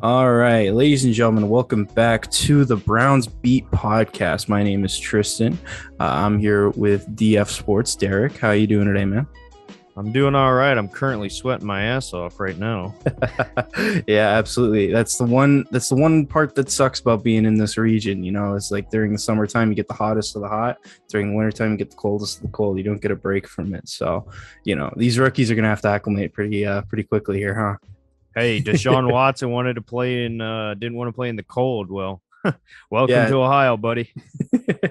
All right, ladies and gentlemen, welcome back to the Browns Beat podcast. My name is Tristan. I'm here with DF Sports. Derek, how you doing today, man? I'm doing all right. I'm currently sweating my ass off right now. Yeah, absolutely. That's the one part that sucks about being in this region. You know, it's like during the summertime you get the hottest of the hot. During the wintertime you get the coldest of the cold. You don't get a break from it. So, you know, these rookies are gonna have to acclimate pretty quickly here, huh? Hey, Deshaun Watson wanted to play in didn't want to play in the cold. Well, welcome Yeah, to Ohio, buddy.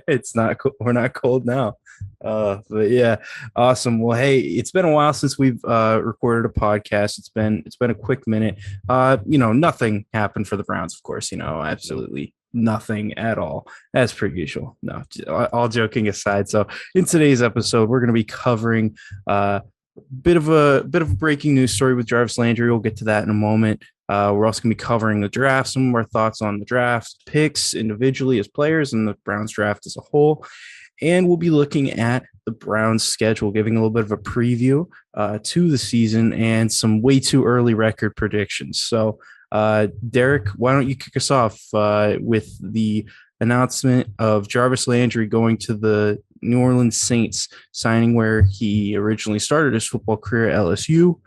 it's not we're not cold now. But yeah, awesome. Well, hey, it's been a while since we've recorded a podcast. It's been a quick minute. Nothing happened for the Browns, of course. Absolutely nothing at all, as per usual. No, all joking aside. So in today's episode, we're going to be covering bit of a breaking news story with Jarvis Landry. We'll get to that in a moment. We're also going to be covering the draft, some of our thoughts on the draft picks individually as players and the Browns draft as a whole. And we'll be looking at the Browns schedule, giving a little bit of a preview to the season and some way too early record predictions. So, Derek, why don't you kick us off with the announcement of Jarvis Landry going to the New Orleans Saints, signing where he originally started his football career at LSU.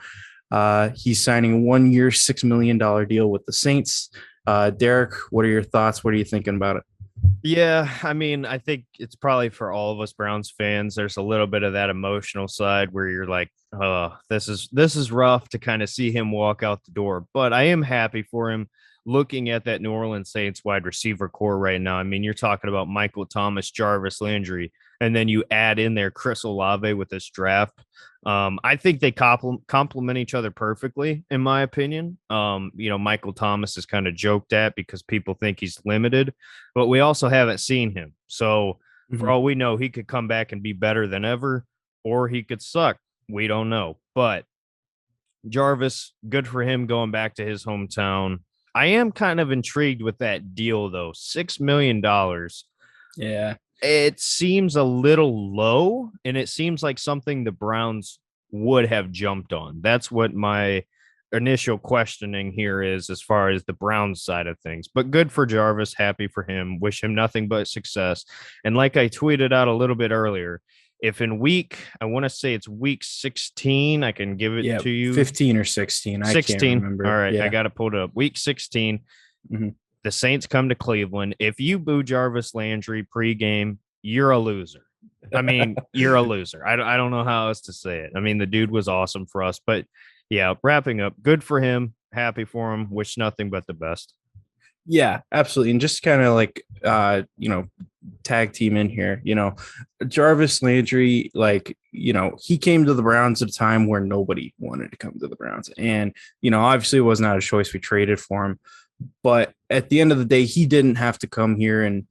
He's signing a 1 year, $6 million deal with the Saints. Derek, what are your thoughts? What are you thinking about it? Yeah, I mean, I think it's probably for all of us Browns fans. There's a little bit of that emotional side where you're like, "Oh, this is rough to kind of see him walk out the door." But I am happy for him looking at that New Orleans Saints wide receiver core right now. I mean, you're talking about Michael Thomas, Jarvis Landry, and then you add in there Chris Olave with this draft. I think they complement each other perfectly, in my opinion. Michael Thomas is kind of joked at because people think he's limited, but we also haven't seen him. So for all we know, he could come back and be better than ever, or he could suck. We don't know. But Jarvis, good for him going back to his hometown. I am kind of intrigued with that deal, though. $6 million. Yeah. It seems a little low, and it seems like something the Browns would have jumped on. That's what my initial questioning here is as far as the Browns side of things. But good for Jarvis. Happy for him. Wish him nothing but success. And like I tweeted out a little bit earlier, if in I want to say it's week 16, I can give it to you. 15 or 16. 16. I can't remember. All right. Yeah. I got to pull it up. Week 16. Mm-hmm. The Saints come to Cleveland. If you boo Jarvis Landry pregame, you're a loser. I mean, you're a loser. I don't know how else to say it. I mean, the dude was awesome for us. But yeah, wrapping up, good for him. Happy for him. Wish nothing but the best. Yeah, absolutely. And just kind of like, tag team in here, Jarvis Landry, he came to the Browns at a time where nobody wanted to come to the Browns. And, obviously it wasn't out of choice. We traded for him. But at the end of the day, he didn't have to come here and,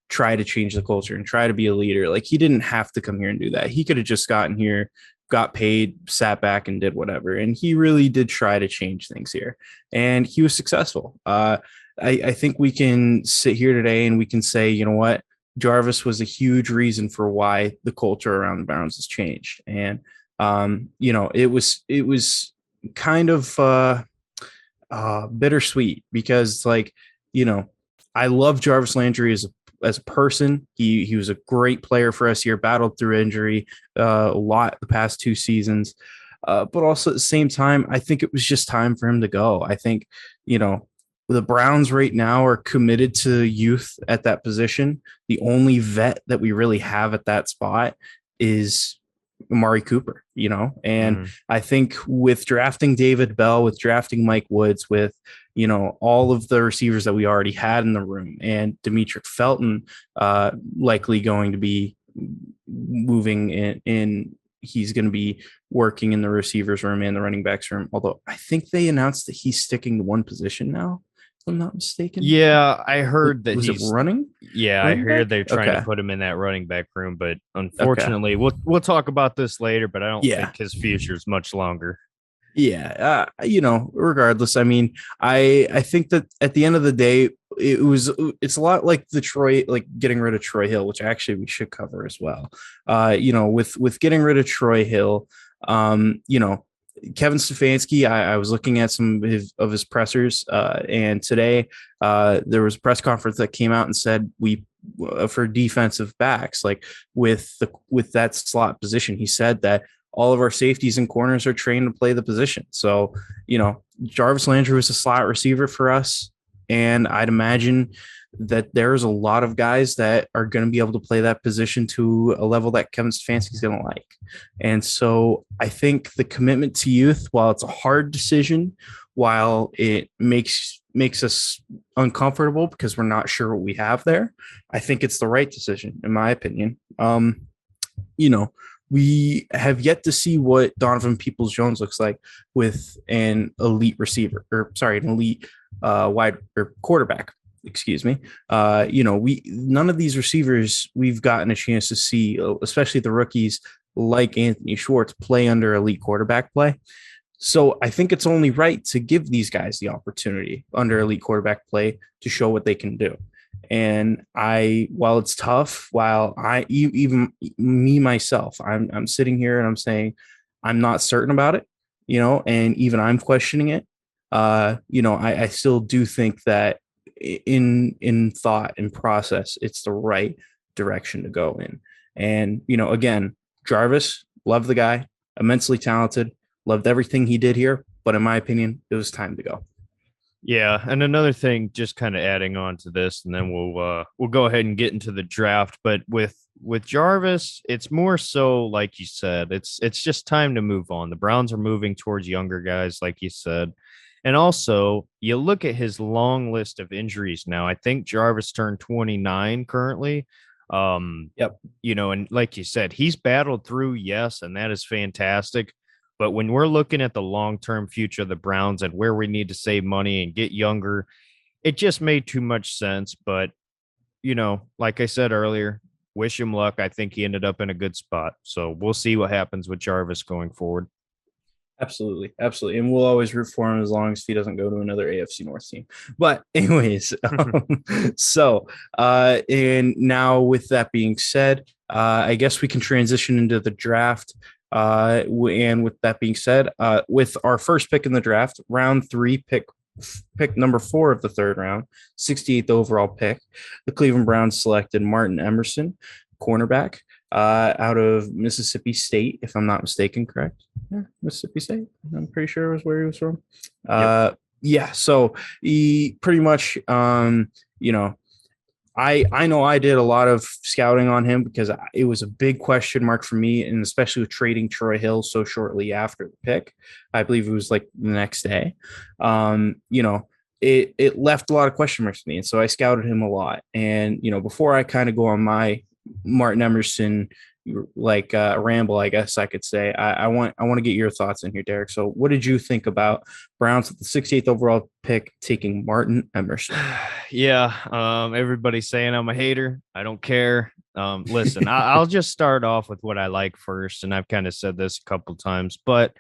try to change the culture and try to be a leader. Like, he didn't have to come here and do that. He could have just gotten here, got paid, sat back and did whatever. And he really did try to change things here. And he was successful. I think we can sit here today and we can say, you know what, Jarvis was a huge reason for why the culture around the Browns has changed. And, it was kind of bittersweet because, I love Jarvis Landry as a person. He was a great player for us here, battled through injury a lot the past 2 seasons. But also at the same time, I think it was just time for him to go. I think, the Browns right now are committed to youth at that position. The only vet that we really have at that spot is Amari Cooper, and I think with drafting David Bell, with drafting Mike Woods, with, all of the receivers that we already had in the room, and Demetric Felton likely going to be moving in. He's going to be working in the receivers room and the running backs room. Although I think they announced that he's sticking to one position now, if I'm not mistaken. Yeah, I heard that he's running. Yeah, I heard they're trying to put him in that running back room, but unfortunately, we'll talk about this later. But I don't think his future is much longer. Yeah, regardless, I mean, I think that at the end of the day, it's a lot like getting rid of Troy Hill, which actually we should cover as well. With getting rid of Troy Hill, Kevin Stefanski, I was looking at some of his pressers, and today there was a press conference that came out and said we for defensive backs, like with that slot position, he said that all of our safeties and corners are trained to play the position. So, Jarvis Landry was a slot receiver for us, and I'd imagine that there's a lot of guys that are going to be able to play that position to a level that Kevin Stefanski is going to like. And so I think the commitment to youth, while it's a hard decision, while it makes us uncomfortable because we're not sure what we have there, I think it's the right decision, in my opinion. We have yet to see what Donovan Peoples-Jones looks like with an elite receiver, an elite wide or quarterback. Excuse me. None of these receivers we've gotten a chance to see, especially the rookies like Anthony Schwartz, play under elite quarterback play. So I think it's only right to give these guys the opportunity under elite quarterback play to show what they can do. And while it's tough, even me myself, I'm sitting here and I'm saying I'm not certain about it, and even I'm questioning it. I still do think that in thought and process, it's the right direction to go in. And, again, Jarvis, love the guy, immensely talented, loved everything he did here. But in my opinion, it was time to go. Yeah, and another thing, just kind of adding on to this, and then we'll go ahead and get into the draft. But with Jarvis, it's more so like you said, it's just time to move on. The Browns are moving towards younger guys, like you said, and also you look at his long list of injuries now. I think Jarvis turned 29 currently. Yep. And like you said, he's battled through, yes, and that is fantastic. But when we're looking at the long-term future of the Browns and where we need to save money and get younger, it just made too much sense. But, like I said earlier, wish him luck. I think he ended up in a good spot. So we'll see what happens with Jarvis going forward. Absolutely. Absolutely. And we'll always root for him as long as he doesn't go to another AFC North team. But anyways, and now with that being said, I guess we can transition into the draft. And with that being said, with our first pick in the draft, round 3, pick number 4 of the 3rd round, 68th overall pick, the Cleveland Browns selected Martin Emerson, cornerback, out of Mississippi State, if I'm not mistaken, correct? Yeah, Mississippi State. I'm pretty sure it was where he was from. Yep. Yeah, so he pretty much, I know I did a lot of scouting on him because it was a big question mark for me, and especially with trading Troy Hill so shortly after the pick. I believe it was like the next day. It left a lot of question marks for me, and so I scouted him a lot. And before I kind of go on my Martin Emerson ramble, I guess I could say, I want to get your thoughts in here, Derek. So what did you think about Browns with the 68th overall pick taking Martin Emerson? Yeah, everybody's saying I'm a hater. I don't care. Listen, I'll just start off with what I like first, and I've kind of said this a couple times, but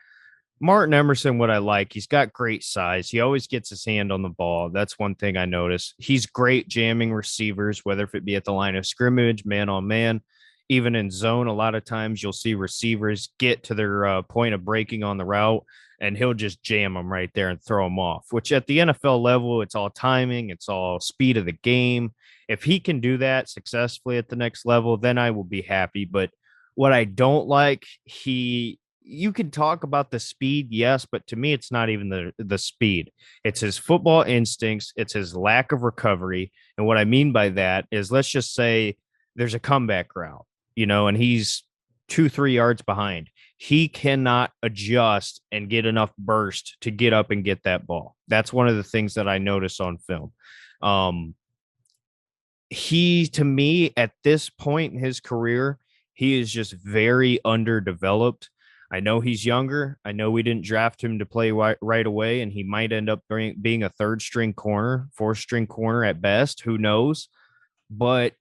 Martin Emerson, what I like, he's got great size. He always gets his hand on the ball. That's one thing I notice. He's great jamming receivers, whether if it be at the line of scrimmage, man on man, even in zone. A lot of times you'll see receivers get to their point of breaking on the route, and he'll just jam them right there and throw them off, which at the NFL level, it's all timing. It's all speed of the game. If he can do that successfully at the next level, then I will be happy. But what I don't like, you can talk about the speed, yes, but to me, it's not even the speed. It's his football instincts. It's his lack of recovery. And what I mean by that is, let's just say there's a comeback route, and he's 2-3 yards behind. He cannot adjust and get enough burst to get up and get that ball. That's one of the things that I notice on film. To me, at this point in his career, he is just very underdeveloped. I know he's younger. I know we didn't draft him to play right away, and he might end up being a 3rd-string corner, 4th-string corner at best. Who knows? But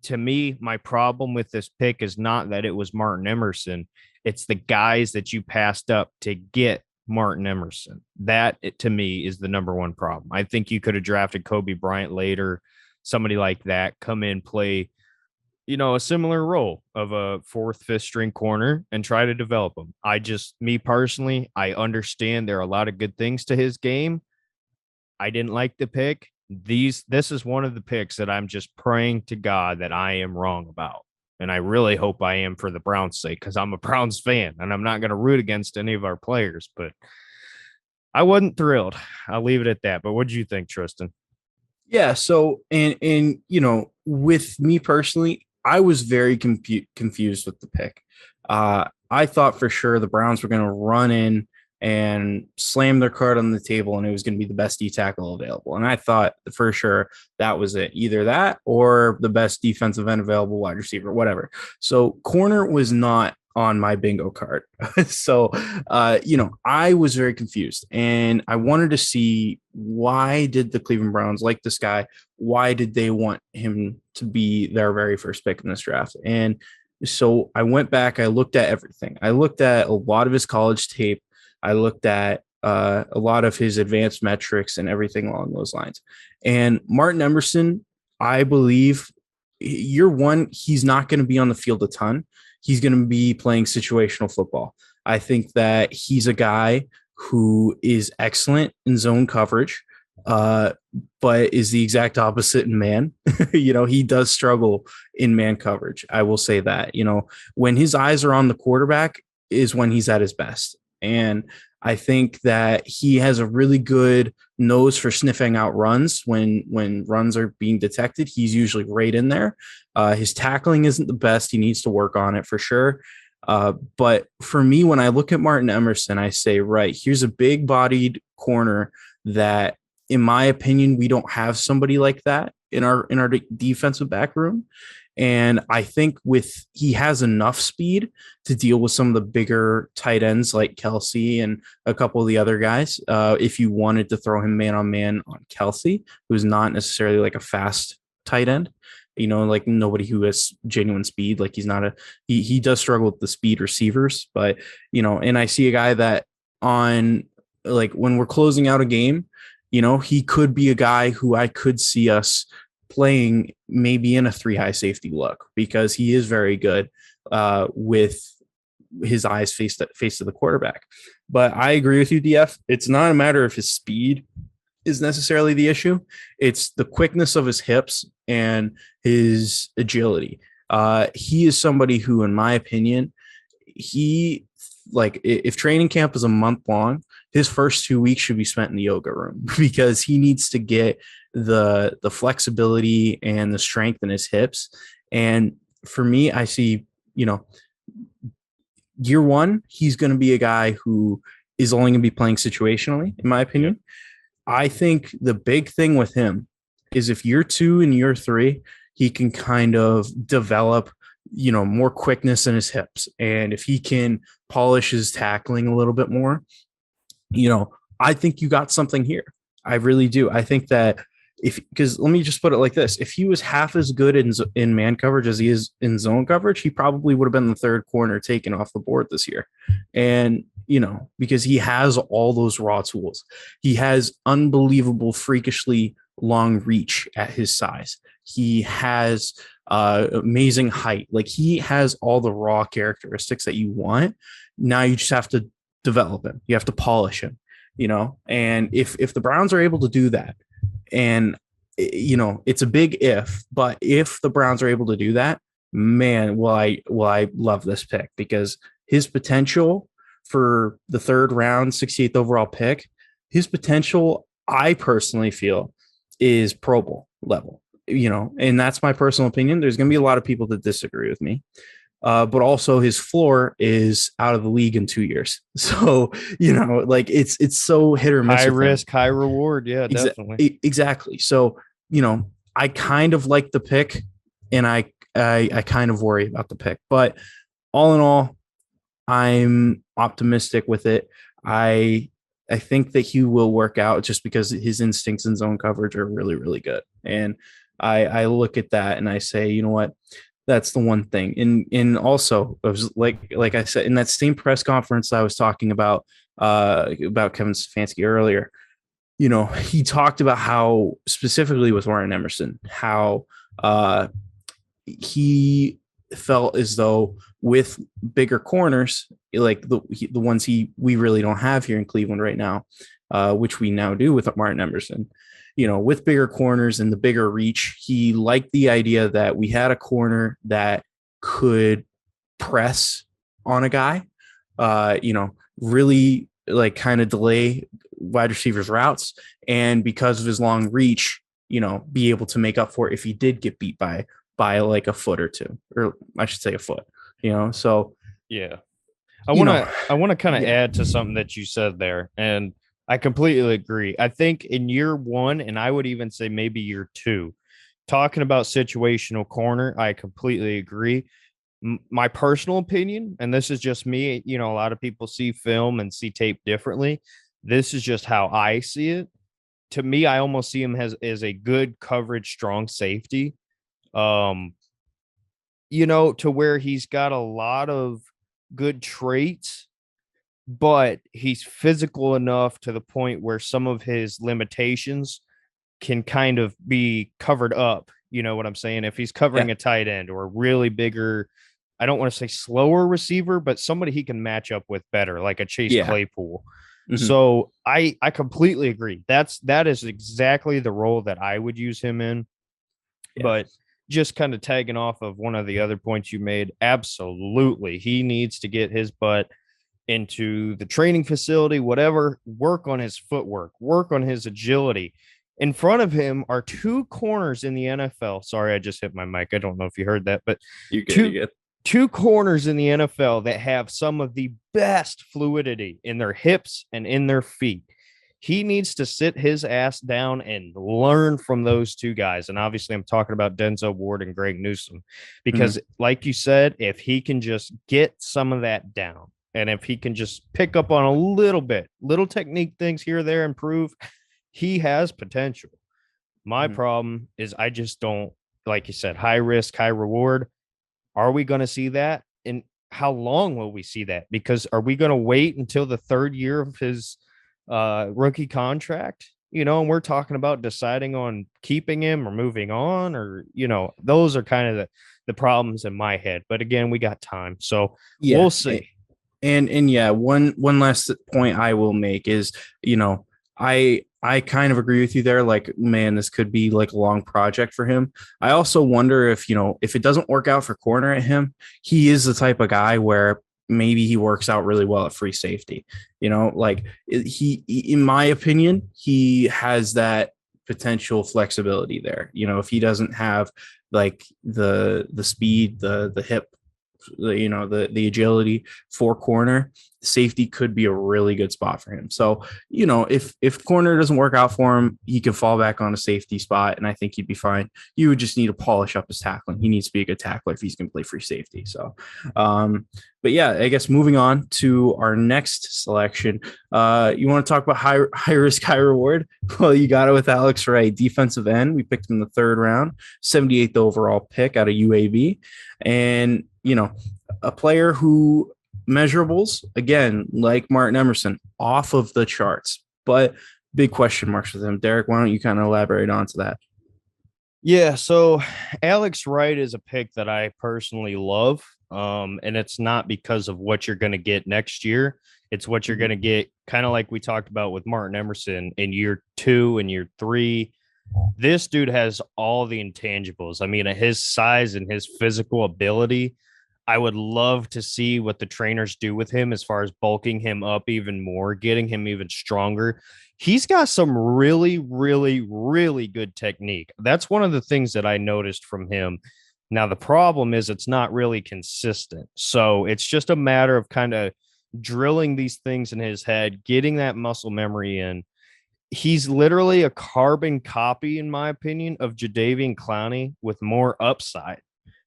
to me, my problem with this pick is not that it was Martin Emerson. It's the guys that you passed up to get Martin Emerson. That, to me, is the number one problem. I think you could have drafted Kobe Bryant later, somebody like that, come in, play a similar role of a fourth, fifth string corner and try to develop him. Me personally, I understand there are a lot of good things to his game. I didn't like the pick. This is one of the picks that I'm just praying to God that I am wrong about. And I really hope I am for the Browns' sake, because I'm a Browns fan and I'm not going to root against any of our players. But I wasn't thrilled. I'll leave it at that. But what do you think, Tristan? Yeah. So, and with me personally, I was very confused with the pick. I thought for sure the Browns were going to run in and slam their card on the table, and it was going to be the best D tackle available. And I thought for sure that was it, either that or the best defensive end available, wide receiver, whatever. So corner was not on my bingo card. So, I was very confused, and I wanted to see, why did the Cleveland Browns like this guy? Why did they want him to be their very first pick in this draft? And so I went back, I looked at everything. I looked at a lot of his college tape. I looked at a lot of his advanced metrics and everything along those lines. And Martin Emerson, I believe year one, he's not going to be on the field a ton. He's going to be playing situational football. I think that he's a guy who is excellent in zone coverage, but is the exact opposite in man. He does struggle in man coverage. I will say that, when his eyes are on the quarterback is when he's at his best. And I think that he has a really good nose for sniffing out runs. When runs are being detected, he's usually right in there. His tackling isn't the best. He needs to work on it for sure. But for me, when I look at Martin Emerson, I say, right, here's a big bodied corner that, in my opinion, we don't have somebody like that in our defensive back room. And I think he has enough speed to deal with some of the bigger tight ends like Kelsey and a couple of the other guys. If you wanted to throw him man on Kelsey, who's not necessarily like a fast tight end, like nobody who has genuine speed. Like he does struggle with the speed receivers, but and I see a guy that on, like, when we're closing out a game, he could be a guy who I could see us playing maybe in a 3 high safety look, because he is very good with his eyes face to the quarterback. But I agree with you, DF. It's not a matter of his speed is necessarily the issue. It's the quickness of his hips and his agility. He is somebody who, in my opinion, if training camp is a month long, his first 2 weeks should be spent in the yoga room, because he needs to get the flexibility and the strength in his hips. And for me, I see, year one, he's going to be a guy who is only going to be playing situationally, in my opinion. I think the big thing with him is if year two and year three, he can kind of develop, more quickness in his hips. And if he can polish his tackling a little bit more, I think you got something here. I really do. I think that because let me just put it like this: if he was half as good in man coverage as he is in zone coverage, he probably would have been the third corner taken off the board this year. And, because he has all those raw tools. He has unbelievable, freakishly long reach at his size. He has amazing height. Like, he has all the raw characteristics that you want. Now you just have to develop him. You have to polish him, and if the Browns are able to do that, and it's a big if, but if the Browns are able to do that, man, will I love this pick, because his potential for the third round, 68th overall pick, his potential, I personally feel, is Pro Bowl level, and that's my personal opinion. There's going to be a lot of people that disagree with me. But also his floor is out of the league in 2 years. So, it's so hit or miss. High risk, high reward. Yeah, definitely. Exactly. So, I kind of like the pick, and I kind of worry about the pick, but all in all, I'm optimistic with it. I think that he will work out, just because his instincts in zone coverage are really, really good. And I look at that and I say, you know what? That's the one thing. And also, it was like I said, in that same press conference I was talking about Kevin Stefanski earlier, he talked about how, specifically with Warren Emerson, how he felt as though with bigger corners, like the ones we really don't have here in Cleveland right now, which we now do with Martin Emerson, with bigger corners and the bigger reach, he liked the idea that we had a corner that could press on a guy, really like kind of delay wide receivers routes. And because of his long reach, be able to make up for it if he did get beat by like a foot or two, or I should say a foot, so. Yeah. I want to kind of add to something that you said there. And I completely agree. I think in year one, and I would even say maybe year two, talking about situational corner, I completely agree. My personal opinion, and this is just me, a lot of people see film and see tape differently. This is just how I see it. To me, I almost see him as a good coverage, strong safety. To where he's got a lot of good traits, but he's physical enough to the point where some of his limitations can kind of be covered up. You know what I'm saying? If he's covering a tight end or a really bigger, I don't want to say slower receiver, but somebody he can match up with better, like a Chase Claypool. Mm-hmm. So I completely agree. That is exactly the role that I would use him in. Yeah. But just kind of tagging off of one of the other points you made, absolutely. He needs to get his butt into the training facility, whatever, work on his footwork, work on his agility. In front of him are two corners in the NFL. Sorry, I just hit my mic. I don't know if you heard that, but two corners in the NFL that have some of the best fluidity in their hips and in their feet. He needs to sit his ass down and learn from those two guys. And obviously I'm talking about Denzel Ward and Greg Newsome, because like you said, if he can just get some of that down, and if he can just pick up on a little technique things here or there, improve, he has potential. My problem is I just don't, like you said, high risk, high reward. Are we going to see that? And how long will we see that? Because are we going to wait until the third year of his rookie contract, and we're talking about deciding on keeping him or moving on, or, those are kind of the problems in my head. But again, we got time. So we'll see. And one last point I will make is, I kind of agree with you there. Like, man, this could be like a long project for him. I also wonder if it doesn't work out for corner at him, he is the type of guy where maybe he works out really well at free safety. Like he, in my opinion, he has that potential flexibility there. If he doesn't have like the speed, the hip, the agility for corner, safety could be a really good spot for him. So, if corner doesn't work out for him, he can fall back on a safety spot, and I think he'd be fine. You would just need to polish up his tackling. He needs to be a good tackler if he's going to play free safety. So, but yeah, I guess moving on to our next selection, you want to talk about high risk, high reward? Well, you got it with Alex Wright, defensive end. We picked him in the third round, 78th overall pick out of UAB. And, a player who measurables, again, like Martin Emerson, off of the charts, but big question marks with him. Derek, why don't you kind of elaborate onto that? Yeah, so Alex Wright is a pick that I personally love, and it's not because of what you're going to get next year. It's what you're going to get, kind of like we talked about with Martin Emerson in year 2 and year 3. This dude has all the intangibles. I mean, his size and his physical ability, I would love to see what the trainers do with him as far as bulking him up even more, getting him even stronger. He's got some really, really, really good technique. That's one of the things that I noticed from him. Now, the problem is it's not really consistent. So it's just a matter of kind of drilling these things in his head, getting that muscle memory in. He's literally a carbon copy, in my opinion, of Jadeveon Clowney with more upside.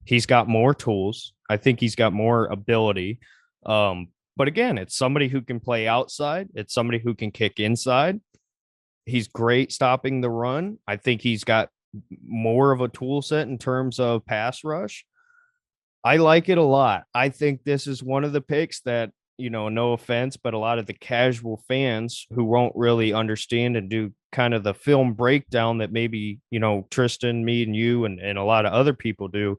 He's got more tools. I think he's got more ability. But again, it's somebody who can play outside. It's somebody who can kick inside. He's great stopping the run. I think he's got more of a tool set in terms of pass rush. I like it a lot. I think this is one of the picks that no offense, but a lot of the casual fans who won't really understand and do kind of the film breakdown that maybe, Tristan, me, and you, and a lot of other people do,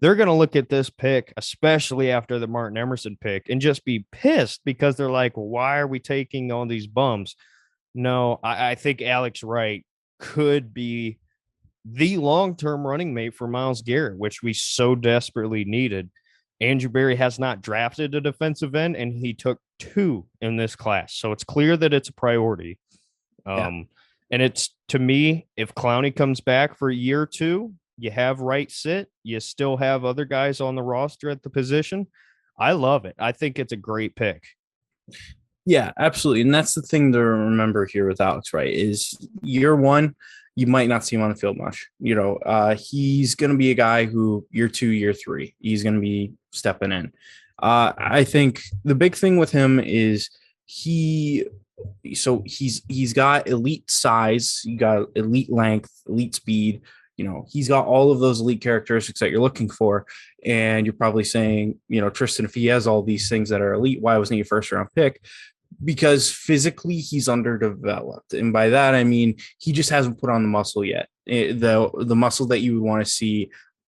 they're going to look at this pick, especially after the Martin Emerson pick, and just be pissed because they're like, well, why are we taking all these bums? No, I think Alex Wright could be the long-term running mate for Myles Garrett, which we so desperately needed. Andrew Berry has not drafted a defensive end, and he took 2 in this class. So it's clear that it's a priority. Yeah. And it's, to me, if Clowney comes back for a year or two, you have Wright sit, you still have other guys on the roster at the position. I love it. I think it's a great pick. Yeah, absolutely. And that's the thing to remember here with Alex Wright is year one, you might not see him on the field much. He's going to be a guy who year 2, year 3, he's going to be stepping in. I think the big thing with him is he's got elite size, you got elite length, elite speed. He's got all of those elite characteristics that you're looking for. And you're probably saying, Tristan, if he has all these things that are elite, why wasn't he a first round pick? Because physically he's underdeveloped. And by that, I mean, he just hasn't put on the muscle yet. The muscle that you would want to see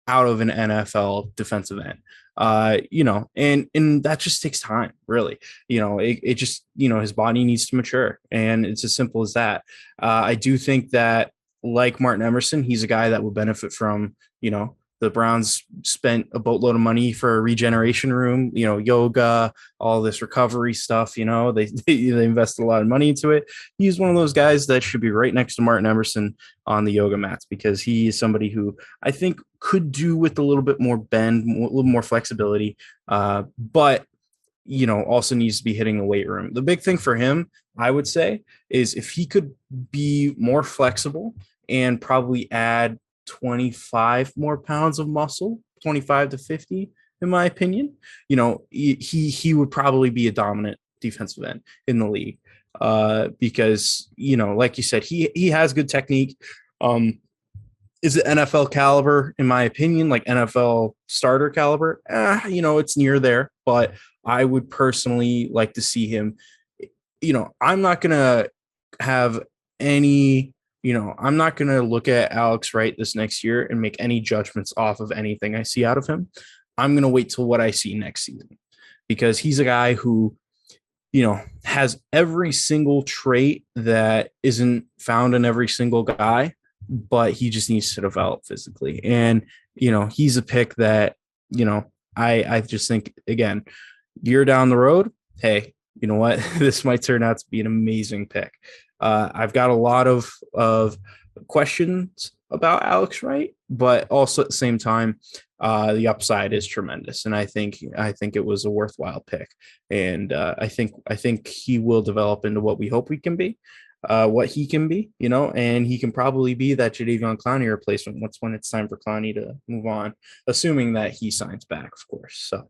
out of an NFL defensive end. And that just takes time, really. It just, his body needs to mature, and it's as simple as that. I do think that, like Martin Emerson, he's a guy that would benefit from, the Browns spent a boatload of money for a regeneration room, yoga, all this recovery stuff. They invested a lot of money into it. He's one of those guys that should be right next to Martin Emerson on the yoga mats, because he is somebody who I think could do with a little bit more bend, a little more flexibility, but also needs to be hitting the weight room. The big thing for him, I would say, is if he could be more flexible and probably add 25 more pounds of muscle, 25 to 50, in my opinion, he would probably be a dominant defensive end in the league, because, like you said, he has good technique. Is it NFL caliber? In my opinion, like NFL starter caliber, it's near there, but I would personally like to see him. I'm not going to have any, I'm not going to look at Alex Wright this next year and make any judgments off of anything I see out of him. I'm going to wait till what I see next season, because he's a guy who, has every single trait that isn't found in every single guy, but he just needs to develop physically. And, he's a pick that, I just think, again, year down the road, hey, you know what? This might turn out to be an amazing pick. I've got a lot of questions about Alex Wright, but also at the same time, the upside is tremendous, and I think it was a worthwhile pick, and I think he will develop into what we hope he can be, what he can be, and he can probably be that Jadeveon Clowney replacement when it's time for Clowney to move on, assuming that he signs back, of course. So,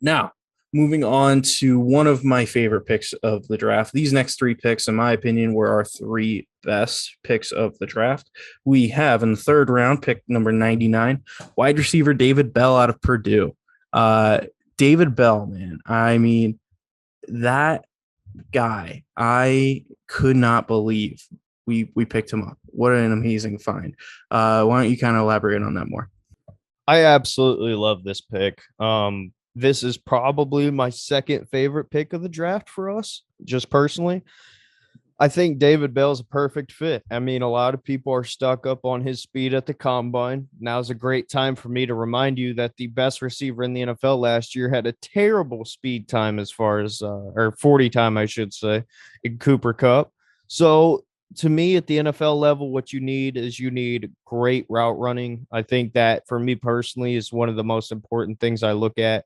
now, moving on to one of my favorite picks of the draft. These next 3 picks, in my opinion, were our 3 best picks of the draft. We have in the 3rd round, pick number 99, wide receiver David Bell out of Purdue. David Bell, man. I mean, that guy, I could not believe we picked him up. What an amazing find. Why don't you kind of elaborate on that more? I absolutely love this pick. This is probably my 2nd favorite pick of the draft for us, just personally. I think David Bell's a perfect fit. I mean, a lot of people are stuck up on his speed at the combine. Now's a great time for me to remind you that the best receiver in the NFL last year had a terrible speed time as far as, or 40 time, I should say, in Cooper Kupp. So to me, at the NFL level, what you need great route running. I think that, for me personally, is one of the most important things I look at,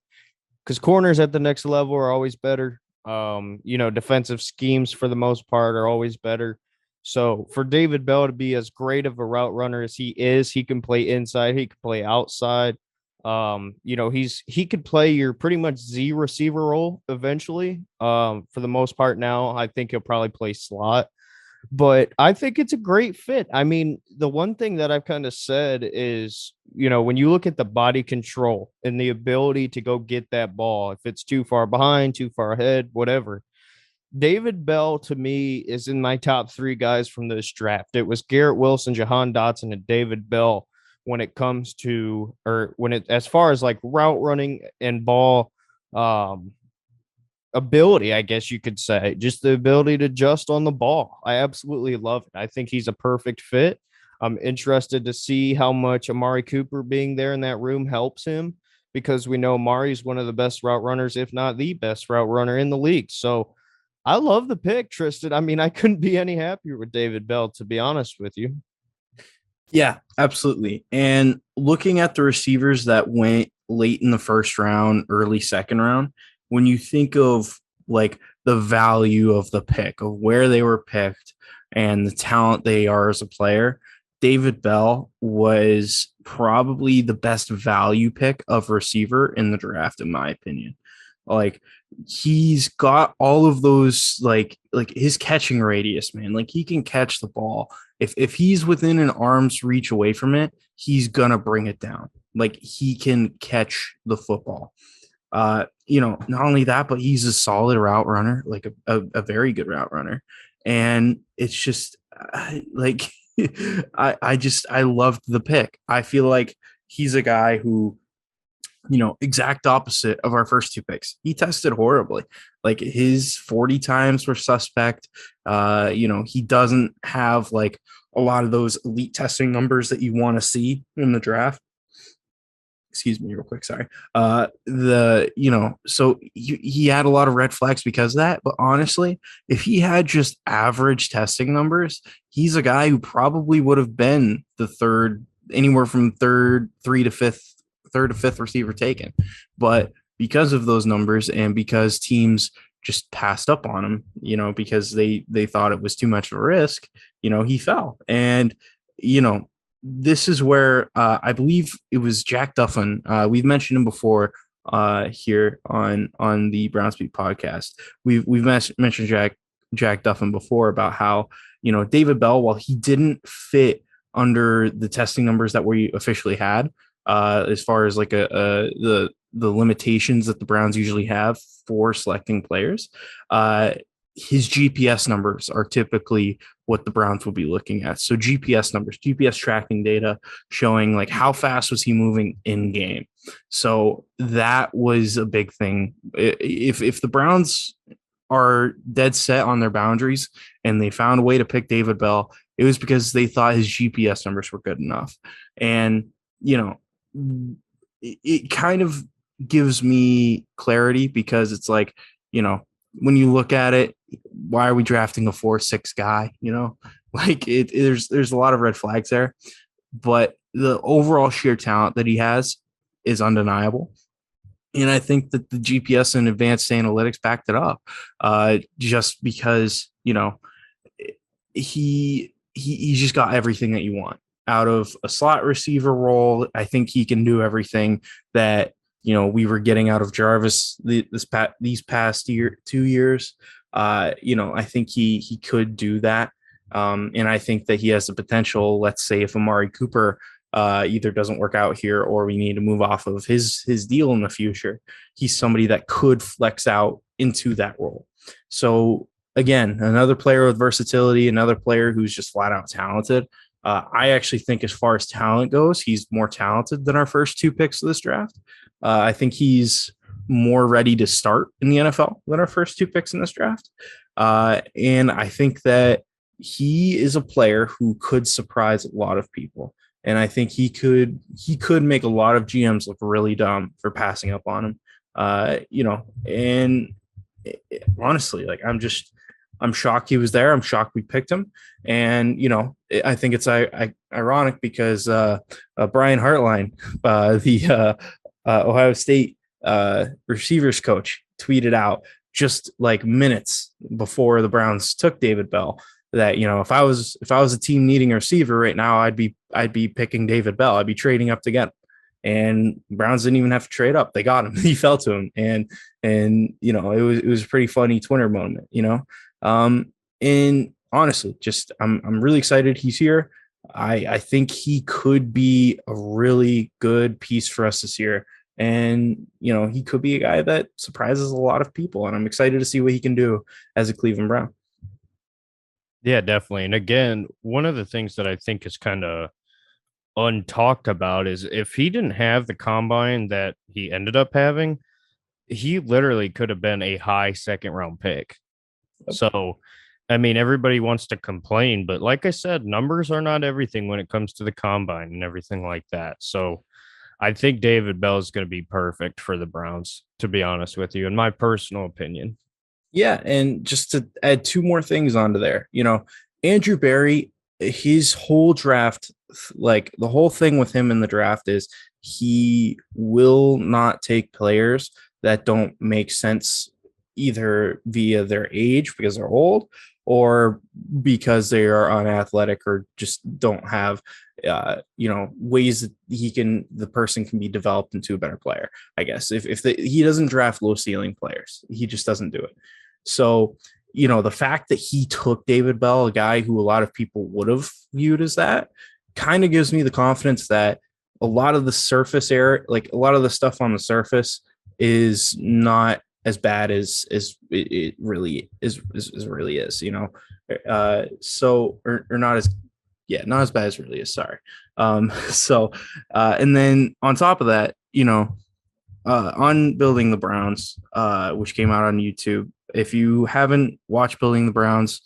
because corners at the next level are always better. Defensive schemes for the most part are always better. So for David Bell to be as great of a route runner as he is, he can play inside, he can play outside. He could play your pretty much Z receiver role eventually. For the most part now, I think he'll probably play slot. But I think it's a great fit. I mean, the one thing that I've kind of said is, when you look at the body control and the ability to go get that ball, if it's too far behind, too far ahead, whatever, David Bell to me is in my top three guys from this draft. It was Garrett Wilson, Jahan Dotson, and David Bell when it comes to, or when it, as far as like route running and ball ability, I guess you could say, just the ability to adjust on the ball. I absolutely love it. I think he's a perfect fit. I'm interested to see how much Amari Cooper being there in that room helps him, because we know Amari is one of the best route runners, if not the best route runner in the league. So I love the pick, Tristan. I mean, I couldn't be any happier with David Bell, to be honest with you. Yeah, absolutely. And looking at the receivers that went late in the first round, early second round, when you think of like the value of the pick, of where they were picked and the talent they are as a player, David Bell was probably the best value pick of receiver in the draft, in my opinion. Like, he's got all of those, like his catching radius, man. Like, he can catch the ball. If he's within an arm's reach away from it, he's gonna bring it down. Like, he can catch the football. Not only that, but he's a solid route runner, like a very good route runner. And it's just like I loved the pick. I feel like he's a guy who, exact opposite of our first two picks. He tested horribly. Like, his 40 times were suspect. He doesn't have like a lot of those elite testing numbers that you want to see in the draft. Excuse me real quick. Sorry. So he had a lot of red flags because of that. But honestly, if he had just average testing numbers, he's a guy who probably would have been the anywhere from third to fifth receiver taken. But because of those numbers, and because teams just passed up on him, because they thought it was too much of a risk, he fell. And, this is where I believe it was Jack Duffin. We've mentioned him before here on the Brown Speak podcast. We've mentioned Jack Duffin before about how, David Bell, while he didn't fit under the testing numbers that we officially had, as far as like the limitations that the Browns usually have for selecting players, his GPS numbers are typically what the Browns will be looking at. So GPS numbers, GPS tracking data showing like how fast was he moving in game. So that was a big thing. If the Browns are dead set on their boundaries and they found a way to pick David Bell, it was because they thought his GPS numbers were good enough. And, it kind of gives me clarity, because it's like, when you look at it, why are we drafting a 4-6 guy? Like, there's a lot of red flags there, but the overall sheer talent that he has is undeniable. And I think that the GPS and advanced analytics backed it up, just because, he just got everything that you want out of a slot receiver role. I think he can do everything that, we were getting out of Jarvis these past 2 years. I think he could do that. And I think that he has the potential, let's say if Amari Cooper either doesn't work out here, or we need to move off of his deal in the future, he's somebody that could flex out into that role. So again, another player with versatility, another player who's just flat out talented. I actually think, as far as talent goes, he's more talented than our first two picks of this draft. I think he's more ready to start in the NFL than our first two picks in this draft. And I think that he is a player who could surprise a lot of people. And I think he could make a lot of GMs look really dumb for passing up on him. And honestly, like, I'm shocked he was there. I'm shocked we picked him. And, I think it's ironic because Brian Hartline, the Ohio State receivers coach, tweeted out just like minutes before the Browns took David Bell that, if I was a team needing a receiver right now, I'd be picking David Bell. I'd be trading up to get him. And Browns didn't even have to trade up. They got him. He fell to him. And it was a pretty funny Twitter moment, and honestly, just I'm really excited he's here. I think he could be a really good piece for us this year. And, he could be a guy that surprises a lot of people. And I'm excited to see what he can do as a Cleveland Brown. Yeah, definitely. And again, one of the things that I think is kind of untalked about is if he didn't have the combine that he ended up having, he literally could have been a high second round pick. So, I mean, everybody wants to complain, but like I said, numbers are not everything when it comes to the combine and everything like that. So, I think David Bell is going to be perfect for the Browns, to be honest with you, in my personal opinion. Yeah, and just to add two more things onto there, Andrew Berry, his whole draft, like the whole thing with him in the draft is he will not take players that don't make sense either via their age because they're old or because they are unathletic or just don't have ways that the person can be developed into a better player. I guess if he doesn't draft low ceiling players, he just doesn't do it. So, the fact that he took David Bell, a guy who a lot of people would have viewed as that, kind of gives me the confidence that a lot of the surface air, like a lot of the stuff on the surface, is not as bad as it really is really is, so or not as not as bad as it really is. Sorry. And then on top of that, on Building the Browns, which came out on YouTube. If you haven't watched Building the Browns,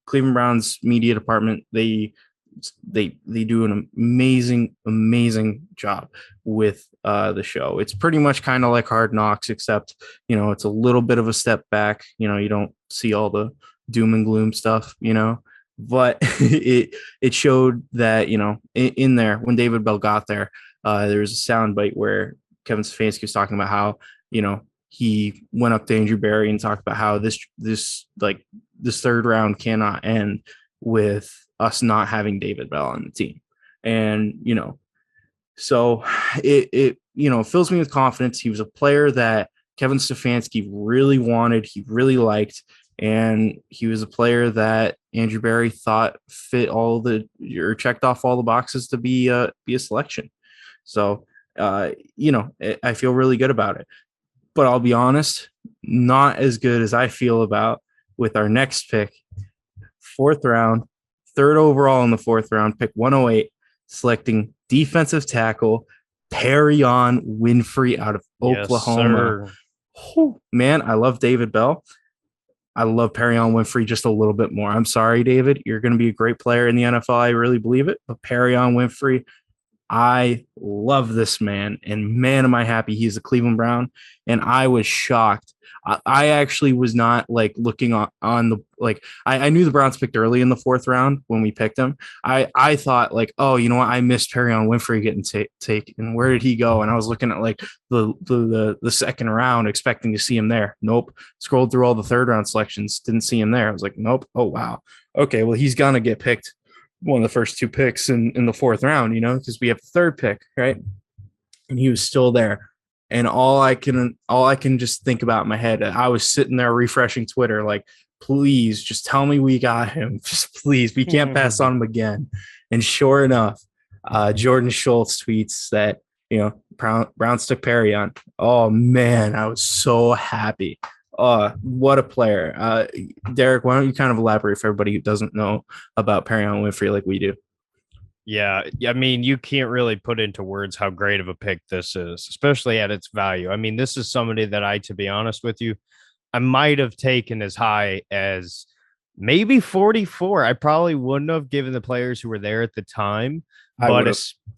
Cleveland Browns media department, they do an amazing job with the show. It's pretty much kind of like Hard Knocks, except it's a little bit of a step back. You don't see all the doom and gloom stuff. But it showed that in there when David Bell got there, there was a sound bite where Kevin Stefanski was talking about how he went up to Andrew Berry and talked about how this third round cannot end with us not having David Bell on the team. And so it fills me with confidence. He was a player that Kevin Stefanski really wanted, he really liked, and he was a player that Andrew Berry thought fit checked off all the boxes to be a selection. So I feel really good about it. But I'll be honest, not as good as I feel about with our next pick, fourth round, third overall in the fourth round, pick 108, selecting defensive tackle Perrion Winfrey out of Oklahoma. Man, I love David Bell. I love Perrion Winfrey just a little bit more. I'm sorry, David. You're going to be a great player in the NFL. I really believe it. But Perrion Winfrey, I love this man, and man, am I happy he's a Cleveland Brown. And I was shocked. I actually was not looking on the I knew the Browns picked early in the fourth round when we picked him. I thought oh, you know what? I missed Perrion Winfrey getting taken. Where did he go? And I was looking at the second round, expecting to see him there. Nope. Scrolled through all the third round selections, didn't see him there. I was like, nope. Oh wow. Okay, well he's gonna get picked one of the first two picks in the fourth round, because we have the third pick, right? And he was still there. And all I can just think about in my head, I was sitting there refreshing Twitter, please just tell me we got him. Just please, we can't pass on him again. And sure enough, Jordan Schultz tweets that, Browns took Perrion. Oh man, I was so happy. What a player. Derek, why don't you kind of elaborate for everybody who doesn't know about Perrion Winfrey like we do? Yeah, I mean, you can't really put into words how great of a pick this is, especially at its value. I mean, this is somebody that to be honest with you, I might have taken as high as maybe 44. I probably wouldn't have given the players who were there at the time, but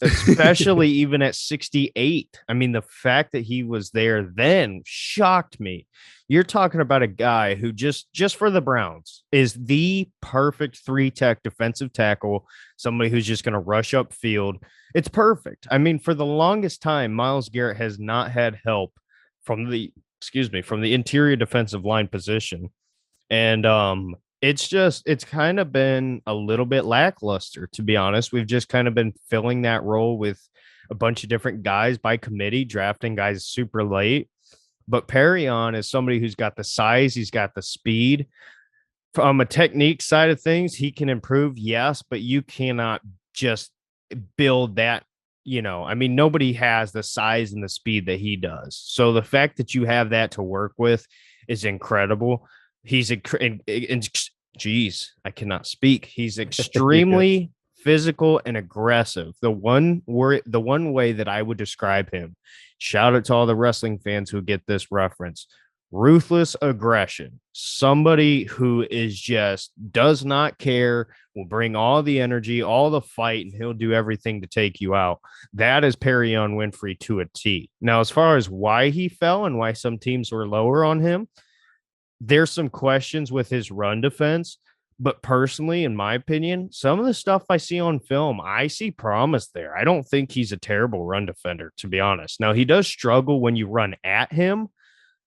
especially even at 68. I mean, the fact that he was there then shocked me. You're talking about a guy who just for the Browns is the perfect three-tech defensive tackle, somebody who's just going to rush up field. It's perfect. I mean, for the longest time, Myles Garrett has not had help from the interior defensive line position. And it's kind of been a little bit lackluster, to be honest. We've just kind of been filling that role with a bunch of different guys by committee, drafting guys super late. But Perrion is somebody who's got the size, he's got the speed. From a technique side of things, he can improve, yes, but you cannot just build that. I mean, nobody has the size and the speed that he does. So the fact that you have that to work with is incredible. Geez, I cannot speak. He's extremely physical and aggressive. The one way that I would describe him, shout out to all the wrestling fans who get this reference, ruthless aggression. Somebody who is just does not care, will bring all the energy, all the fight, and he'll do everything to take you out. That is Perrion Winfrey to a T. Now, as far as why he fell and why some teams were lower on him, there's some questions with his run defense. But personally, in my opinion, some of the stuff I see on film, I see promise there. I don't think he's a terrible run defender, to be honest. Now, he does struggle when you run at him.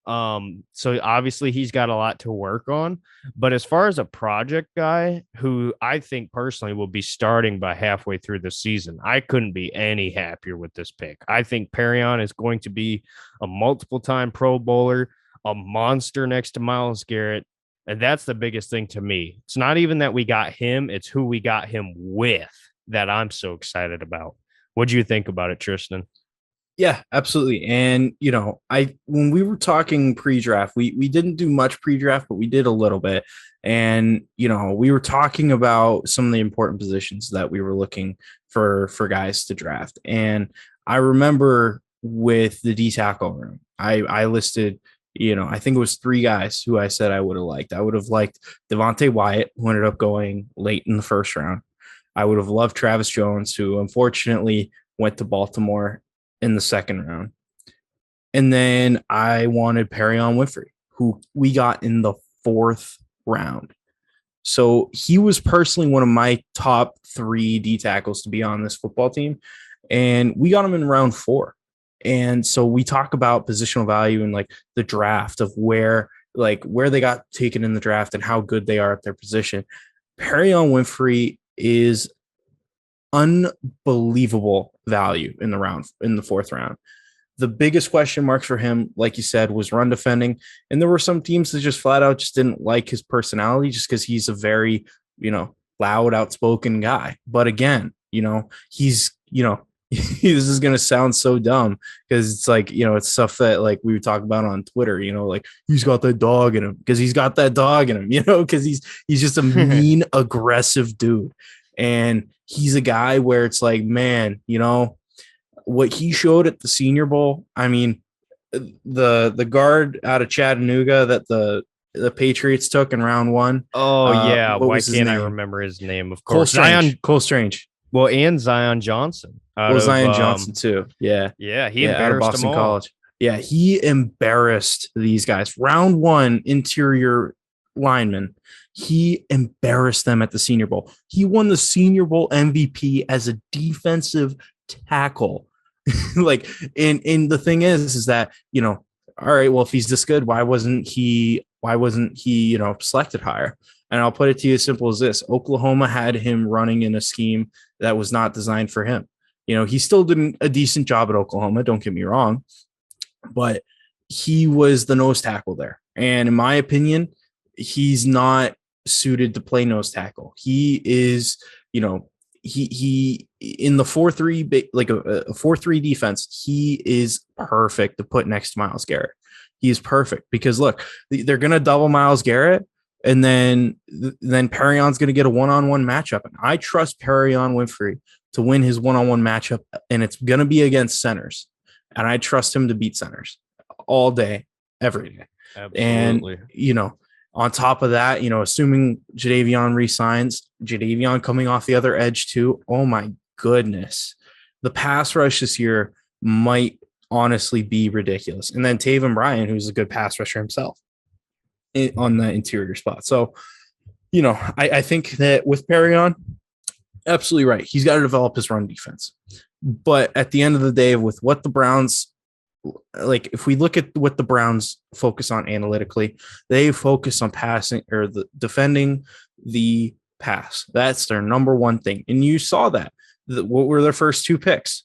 So obviously he's got a lot to work on. But as far as a project guy who I think personally will be starting by halfway through the season, I couldn't be any happier with this pick. I think Perrion is going to be a multiple-time Pro Bowler, a monster next to Myles Garrett. And that's the biggest thing to me. It's not even that we got him, it's who we got him with that I'm so excited about. What do you think about it, Tristan? Yeah, absolutely. And when we were talking pre-draft, we didn't do much pre-draft, but we did a little bit. And we were talking about some of the important positions that we were looking for guys to draft. And I remember with the D tackle room, I listed, I think it was 3 guys who I said I would have liked. I would have liked Devontae Wyatt, who ended up going late in the first round. I would have loved Travis Jones, who unfortunately went to Baltimore in the second round. And then I wanted Perrion Winfrey, who we got in the 4th round. So he was personally one of my top 3 D tackles to be on this football team. And we got him in round 4. And so we talk about positional value and like the draft of where they got taken in the draft and how good they are at their position. Perrion Winfrey is unbelievable value in the 4th round. The biggest question marks for him, like you said, was run defending. And there were some teams that just flat out just didn't like his personality just because he's a very, loud, outspoken guy. But again, he's, this is going to sound so dumb because it's like, it's stuff that like we would talk about on Twitter, like he's got that dog in him because he's got that dog in him, because he's just a mean, aggressive dude. And he's a guy where it's like, man, what he showed at the Senior Bowl. I mean, the guard out of Chattanooga that the Patriots took in round 1. Oh yeah. Why can't I remember his name? Of course, Cole Strange. Well, and Zion Johnson. Zion Johnson too. Yeah. Yeah. He embarrassed out of Boston them all. College. Yeah. He embarrassed these guys. Round 1 interior lineman. He embarrassed them at the Senior Bowl. He won the Senior Bowl MVP as a defensive tackle. And the thing is that, all right, well, if he's this good, why wasn't he, selected higher? And I'll put it to you as simple as this. Oklahoma had him running in a scheme that was not designed for him. He still did a decent job at Oklahoma. Don't get me wrong, but he was the nose tackle there. And in my opinion, he's not suited to play nose tackle. He is, he in the 4-3, like a 4-3 defense, he is perfect to put next to Myles Garrett. He is perfect because look, they're going to double Myles Garrett. And then Perrion's going to get a one-on-one matchup. And I trust Perrion Winfrey to win his one-on-one matchup. And it's going to be against centers. And I trust him to beat centers all day, every day. Absolutely. And, on top of that, assuming Jadeveon resigns, Jadeveon coming off the other edge too. Oh my goodness. The pass rush this year might honestly be ridiculous. And then Taven Bryan, who's a good pass rusher himself on the interior spot. So, I think that with Perrion, absolutely right. He's got to develop his run defense. But at the end of the day, with what the Browns, like if we look at what the Browns focus on analytically, they focus on passing or the defending the pass. That's their number one thing. And you saw that. What were their first 2 picks?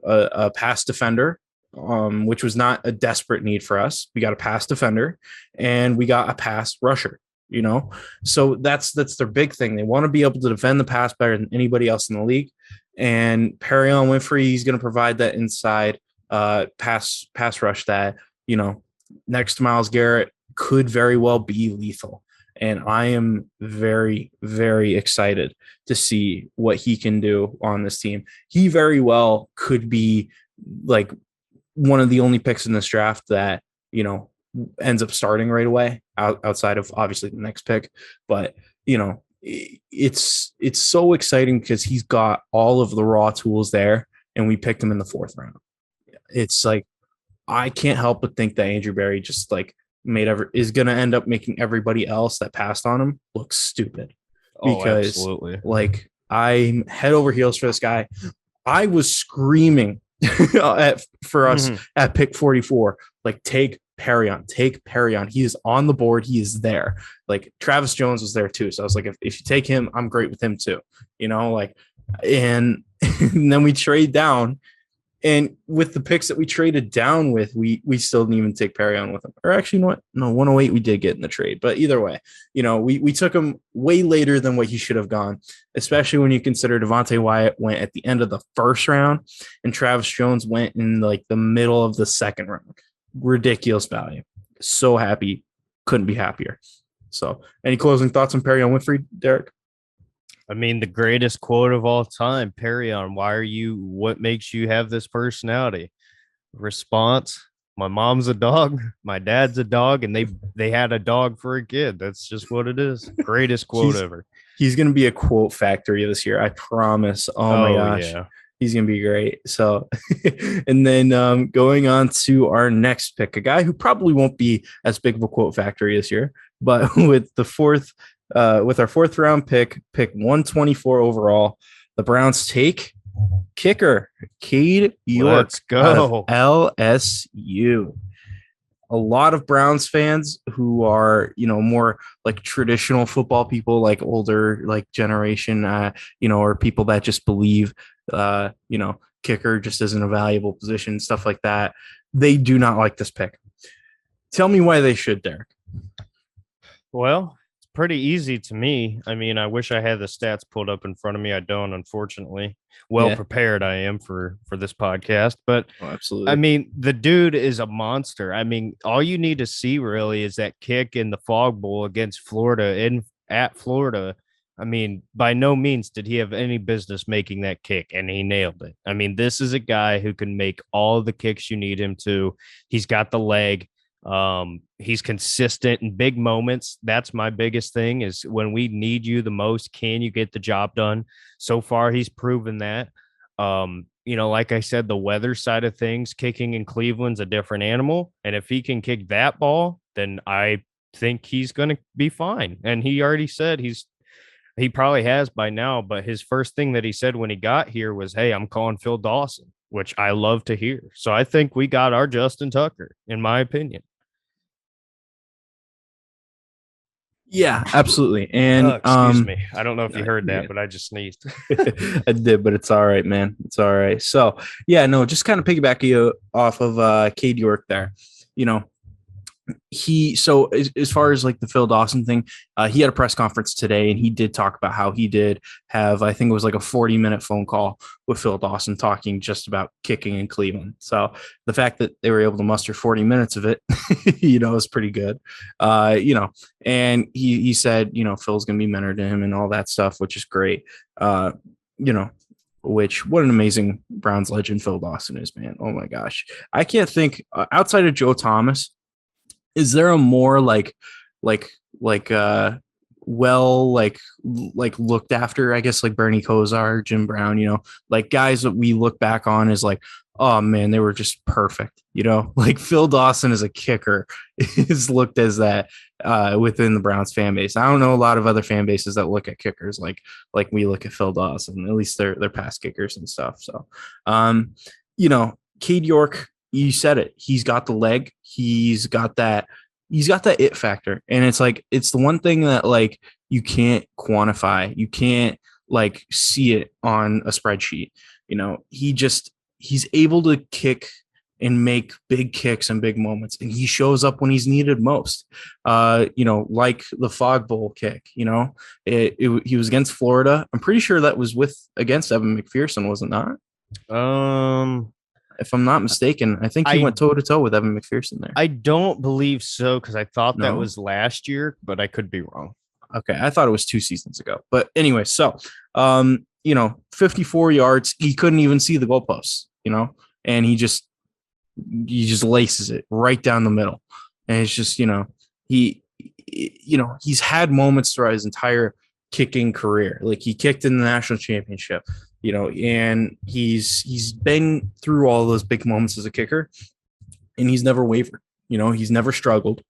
A pass defender, which was not a desperate need for us. We got a pass defender and we got a pass rusher. you know? So that's their big thing. They want to be able to defend the pass better than anybody else in the league. And Perrion Winfrey, he's going to provide that inside pass rush that, you know, next to Myles Garrett could very well be lethal. And I am very, very excited to see what he can do on this team. He very well could be like one of the only picks in this draft that, you know, ends up starting right away outside of obviously the next pick. But, you know, it's so exciting because he's got all of the raw tools there, and we picked him in the 4th round. It's like, I can't help but think that Andrew Berry just like is going to end up making everybody else that passed on him look stupid. Because absolutely. Like, I'm head over heels for this guy. I was screaming for us at pick 44, like, take Perrion. He is on the board. He is there. Like, Travis Jones was there too. So I was like, if you take him, I'm great with him too, you know, like, and then we trade down. And with the picks that we traded down with, we still didn't even take Perrion with him. Or actually, you know what? No, 108 we did get in the trade. But either way, you know, we took him way later than what he should have gone, especially when you consider Devontae Wyatt went at the end of the 1st round and Travis Jones went in like the middle of the 2nd round. Ridiculous value. So happy. Couldn't be happier. So any closing thoughts on Perrion Winfrey, Derek? I mean, the greatest quote of all time, Perrion, what makes you have this personality? Response, my mom's a dog, my dad's a dog, and they had a dog for a kid. That's just what it is. Greatest quote ever. He's going to be a quote factory this year. I promise. Oh my gosh. Yeah. He's going to be great. So, and then going on to our next pick, a guy who probably won't be as big of a quote factory this year, but with our 4th round pick 124 overall, the Browns take kicker Cade York. Let's go. LSU. A lot of Browns fans who are, you know, more like traditional football people, like older, like generation, you know, or people that just believe, you know, kicker just isn't a valuable position, stuff like that. They do not like this pick. Tell me why they should, Derek. Well, it's pretty easy to me. I mean, I wish I had the stats pulled up in front of me. I don't, unfortunately. Prepared I am for this podcast, but absolutely. I mean, the dude is a monster. I mean, all you need to see really is that kick in the Fog Bowl against Florida at Florida. I mean, by no means did he have any business making that kick, and he nailed it. I mean, this is a guy who can make all the kicks you need him to. He's got the leg. He's consistent in big moments. That's my biggest thing, is when we need you the most, can you get the job done? So far, he's proven that. You know, like I said, the weather side of things, kicking in Cleveland's a different animal. And if he can kick that ball, then I think he's going to be fine. And he already said he probably has by now, but his first thing that he said when he got here was, hey, I'm calling Phil Dawson, which I love to hear. So I think we got our Justin Tucker, in my opinion. Yeah, absolutely. And excuse me. I don't know if you heard that, but I just sneezed. I did, but it's all right, man. It's all right. So yeah, no, just kind of piggyback you off of Cade York there. You know, so as far as like the Phil Dawson thing, he had a press conference today, and he did talk about how he did have, I think it was like a 40-minute phone call with Phil Dawson talking just about kicking in Cleveland. So the fact that they were able to muster 40 minutes of it, you know, is pretty good. You know, and he said, you know, Phil's going to be mentored to him and all that stuff, which is great. You know, what an amazing Browns legend Phil Dawson is, man. Oh my gosh. I can't think outside of Joe Thomas, is there a more like looked after, I guess, like Bernie Kosar, Jim Brown, you know, like guys that we look back on as like, oh man, they were just perfect, you know, like Phil Dawson as a kicker is looked as that within the Browns fan base. I don't know a lot of other fan bases that look at kickers like we look at Phil Dawson, at least they're past kickers and stuff. So, you know, Cade York, you said it. He's got the leg. He's got that it factor. And it's like, it's the one thing that like you can't quantify. You can't like see it on a spreadsheet. You know, he's able to kick and make big kicks and big moments. And he shows up when he's needed most. Like the Fog Bowl kick, he was against Florida. I'm pretty sure that was against Evan McPherson, was it not? If I'm not mistaken, I think he went toe to toe with Evan McPherson there. I don't believe so, because I thought that No? was last year, but I could be wrong. Okay, I thought it was 2 seasons ago. But anyway, so 54 yards, he couldn't even see the goalposts, and he just laces it right down the middle. And it's just, he's had moments throughout his entire kicking career. Like, he kicked in the national championship, and he's been through all those big moments as a kicker, and he's never wavered. He's never struggled,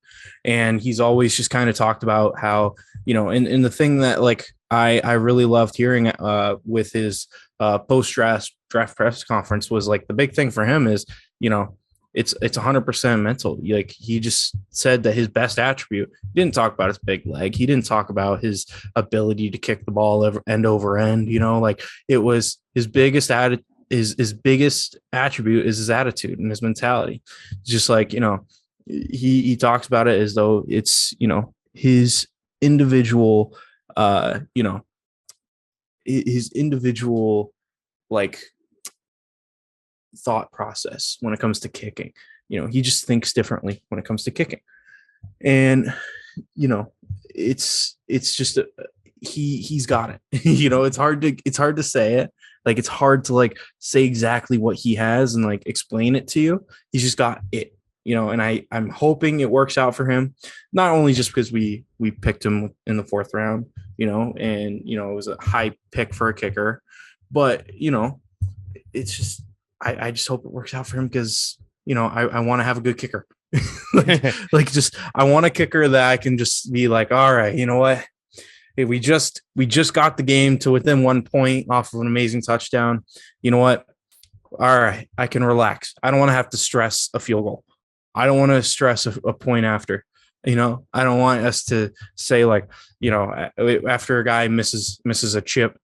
and he's always just kind of talked about how, and the thing that, like, I really loved hearing with his post-draft press conference was, like, the big thing for him is, it's 100% mental. Like, he just said that his best attribute, he didn't talk about his big leg. He didn't talk about his ability to kick the ball end over end. Like, it was his biggest his biggest attribute is his attitude and his mentality. Just like, he talks about it as though it's, his individual, his individual, like, thought process when it comes to kicking. He just thinks differently when it comes to kicking. And, it's just he's got it. It's hard to say it. Like, it's hard to, like, say exactly what he has and, like, explain it to you. He's just got it. And I'm hoping it works out for him, not only just because we picked him in the 4th round, and, it was a high pick for a kicker, but, it's just, I just hope it works out for him because, I want to have a good kicker. just, I want a kicker that I can just be like, all right, you know what? Hey, we just got the game to within 1 point off of an amazing touchdown. You know what? All right, I can relax. I don't want to have to stress a field goal. I don't want to stress a point after. I don't want us to say, like, after a guy misses a chip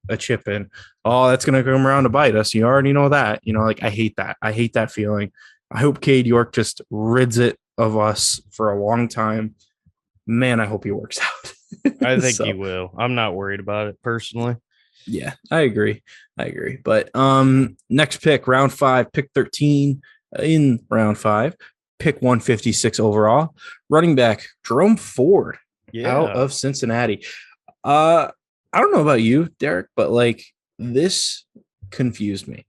in, oh, that's going to come around to bite us. You already know that. Like, I hate that. I hate that feeling. I hope Cade York just rids it of us for a long time. Man, I hope he works out. I think he will. I'm not worried about it personally. Yeah, I agree. But next pick, round 5, pick 13 in round 5, pick 156 overall, running back Jerome Ford out of Cincinnati. I don't know about you, Derek, but, like, this confused me.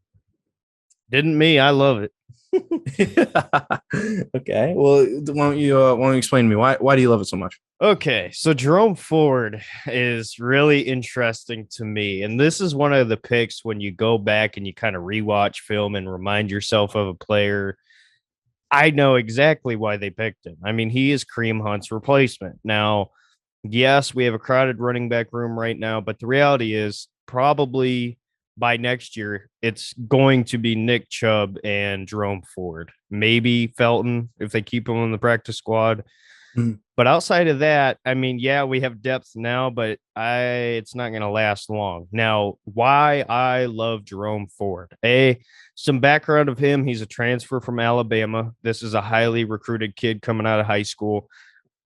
Didn't me? I love it. Okay, well, why don't you explain to me why do you love it so much? Okay, so Jerome Ford is really interesting to me, and this is one of the picks when you go back and you kind of rewatch film and remind yourself of a player. I know exactly why they picked him. I mean, he is Kareem Hunt's replacement. Now, yes, we have a crowded running back room right now, but the reality is probably by next year, it's going to be Nick Chubb and Jerome Ford. Maybe Felton if they keep him on the practice squad. Mm-hmm. But outside of that, I mean, yeah, we have depth now, but it's not going to last long. Now, why I love Jerome Ford. Some background of him. He's a transfer from Alabama. This is a highly recruited kid coming out of high school.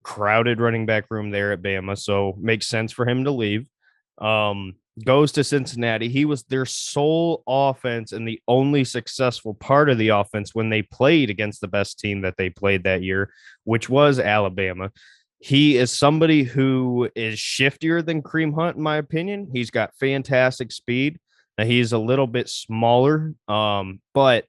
Crowded running back room there at Bama, so makes sense for him to leave. Goes to Cincinnati. He was their sole offense and the only successful part of the offense when they played against the best team that they played that year, which was Alabama. He is somebody who is shiftier than Kareem Hunt, in my opinion. He's got fantastic speed. Now, he's a little bit smaller, but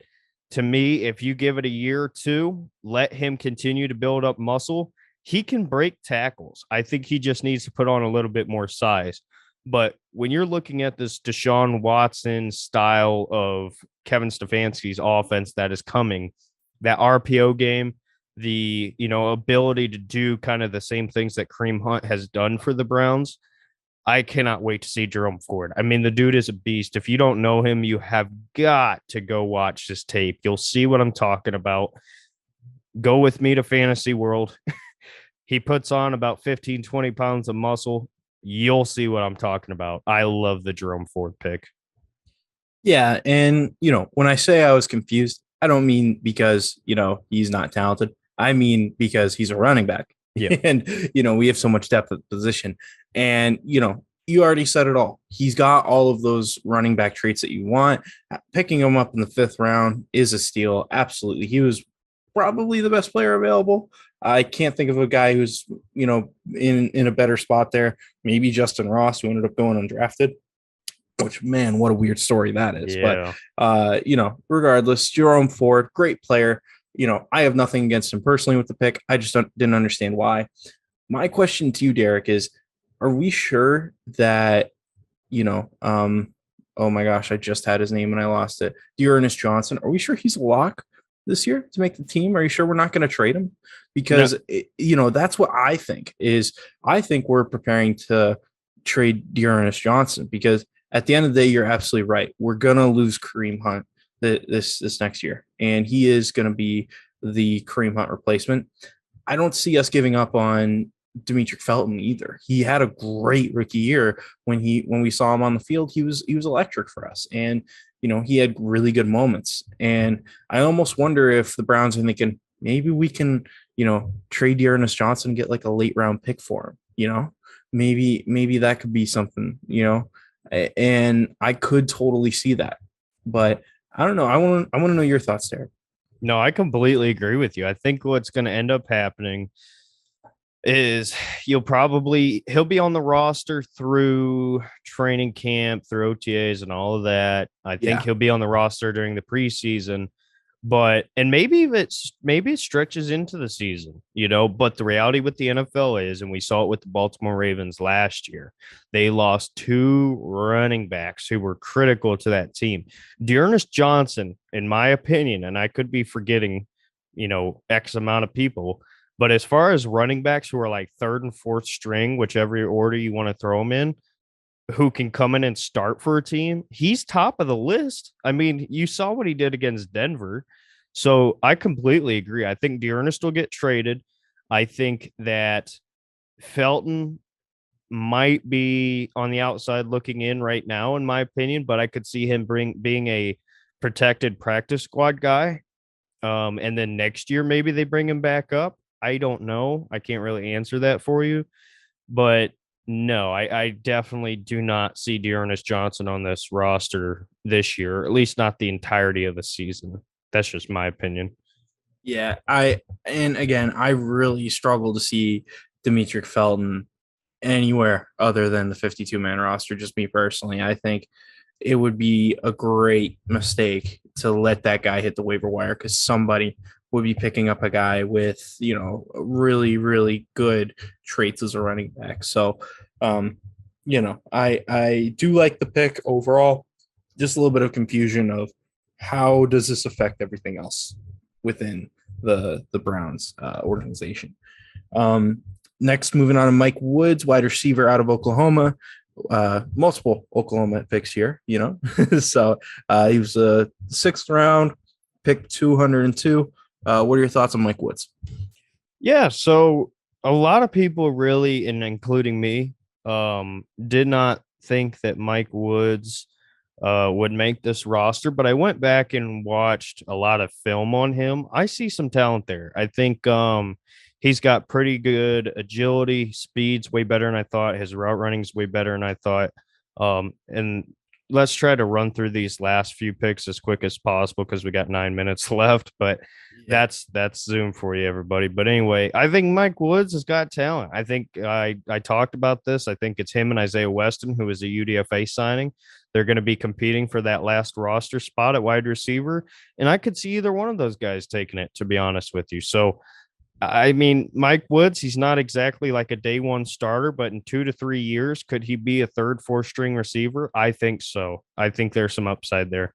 to me, if you give it a year or two, let him continue to build up muscle, he can break tackles. I think he just needs to put on a little bit more size. But when you're looking at this Deshaun Watson style of Kevin Stefanski's offense that is coming, that RPO game, the ability to do kind of the same things that Kareem Hunt has done for the Browns, I cannot wait to see Jerome Ford. I mean, the dude is a beast. If you don't know him, you have got to go watch this tape. You'll see what I'm talking about. Go with me to Fantasy World. He puts on about 15, 20 pounds of muscle. You'll see what I'm talking about. I love the Jerome Ford pick. Yeah, and when I say I was confused, I don't mean because, he's not talented. I mean because he's a running back. Yeah. And, we have so much depth at the position. And, you already said it all. He's got all of those running back traits that you want. Picking him up in the 5th round is a steal. Absolutely. He was probably the best player available. I can't think of a guy who's, in a better spot there. Maybe Justin Ross, who ended up going undrafted, which, man, what a weird story that is. Yeah. But, regardless, Jerome Ford, great player. I have nothing against him personally with the pick. I just didn't understand why. My question to you, Derek, is, are we sure that, oh my gosh, I just had his name and I lost it. Dearness Johnson. Are we sure he's a lock this year to make the team? Are you sure we're not going to trade him? Because, that's what I think is. I think we're preparing to trade Dearness Johnson because at the end of the day, you're absolutely right. We're going to lose Kareem Hunt this next year, and he is going to be the Kareem Hunt replacement. I don't see us giving up on Demetric Felton either. He had a great rookie year when we saw him on the field. He was electric for us, and he had really good moments. And I almost wonder if the Browns are thinking maybe we can trade Dearness Johnson and get like a late round pick for him. Maybe that could be something. And I could totally see that, but I don't know. I want to know your thoughts there. No, I completely agree with you. I think what's going to end up happening is he'll be on the roster through training camp, through OTAs and all of that. I think he'll be on the roster during the preseason, and maybe it stretches into the season, but the reality with the NFL is, and we saw it with the Baltimore Ravens last year, they lost 2 running backs who were critical to that team. Dearness Johnson, in my opinion, and I could be forgetting, X amount of people, but as far as running backs who are like 3rd and 4th string, whichever order you want to throw them in, who can come in and start for a team, he's top of the list. I mean, you saw what he did against Denver. So I completely agree. I think Dearness will get traded. I think that Felton might be on the outside looking in right now, in my opinion, but I could see him being a protected practice squad guy. And then next year, maybe they bring him back up. I don't know. I can't really answer that for you, but no, I definitely do not see Dearness Johnson on this roster this year, or at least not the entirety of the season. That's just my opinion. Yeah, and again, I really struggle to see Demetric Felton anywhere other than the 52-man roster. Just me personally, I think it would be a great mistake to let that guy hit the waiver wire because somebody would be picking up a guy with, really, really good traits as a running back. So, I do like the pick overall. Just a little bit of confusion of how does this affect everything else within the Browns organization. Next, moving on to Mike Woods, wide receiver out of Oklahoma. Multiple Oklahoma picks here, so he was a 6th round, pick 202. What are your thoughts on Mike Woods? Yeah, so a lot of people really, and including me, did not think that Mike Woods would make this roster, but I went back and watched a lot of film on him. I see some talent there. I think he's got pretty good agility, speed's way better than I thought. His route running's way better than I thought. And let's try to run through these last few picks as quick as possible because we got 9 minutes left, but that's Zoom for you, everybody. But anyway, I think Mike Woods has got talent. I think I talked about this. I think it's him and Isaiah Weston, who is a UDFA signing. They're going to be competing for that last roster spot at wide receiver. And I could see either one of those guys taking it, to be honest with you. So, I mean, Mike Woods, he's not exactly like a day one starter, but in 2 to 3 years, could he be a 3rd, 4th string receiver? I think so. I think there's some upside there.